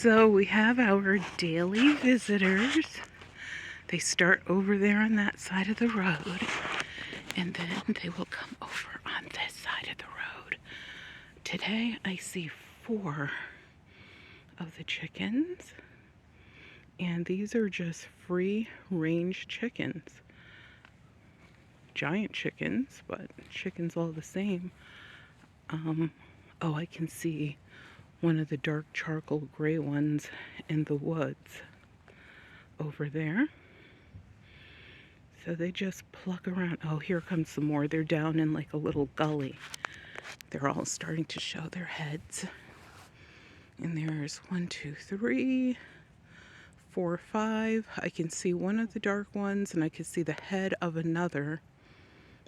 So we have our daily visitors. They start over there on that side of the road, and then they will come over on this side of the road. Today I see 4 of the chickens, and these are just free range chickens. Giant chickens, but chickens all the same. Oh, I can see one of the dark charcoal gray ones in the woods over there. So they just pluck around. Oh, here comes some more. They're down in like a little gully. They're all starting to show their heads. And there's 1, 2, 3, 4, 5. I can see one of the dark ones, and I can see the head of another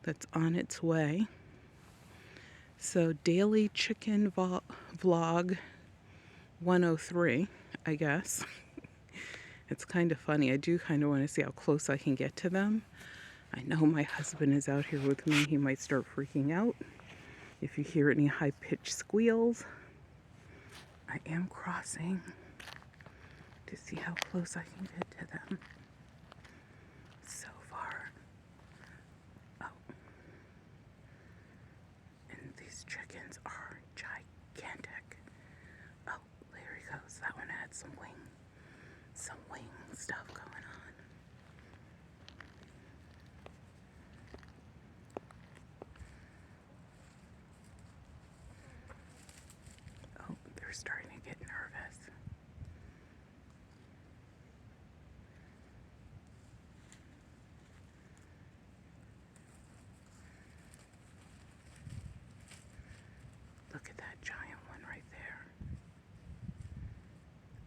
that's on its way. So daily chicken vlog 103, I guess. It's kind of funny. I do kind of want to see how close I can get to them. I know my husband is out here with me. He might start freaking out if you hear any high-pitched squeals. I am crossing to see how close I can get to them. So far. Oh. And these chickens are gigantic. Oh, there he goes. That one had some wing stuff going on. Oh, they're starting to get nervous. Look at that giant one right there.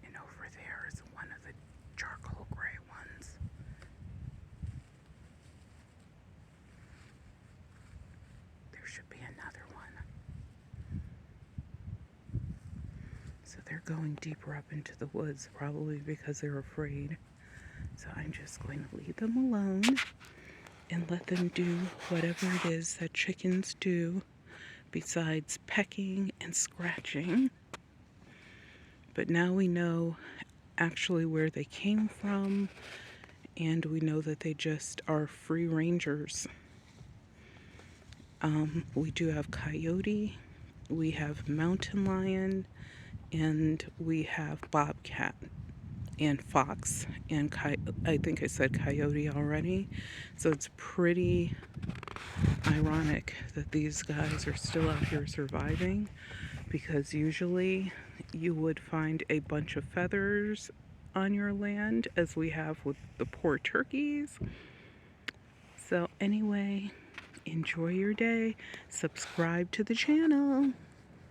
And over there is one of the charcoal gray ones. There should be another one. So they're going deeper up into the woods, probably because they're afraid. So I'm just going to leave them alone and let them do whatever it is that chickens do besides pecking and scratching. But now we know actually where they came from, and we know that they just are free rangers. We do have coyote, we have mountain lion, and we have bobcat and fox, and I think I said coyote already. So it's pretty ironic that these guys are still out here surviving, because usually you would find a bunch of feathers on your land, as we have with the poor turkeys. So anyway, enjoy your day. Subscribe to the channel.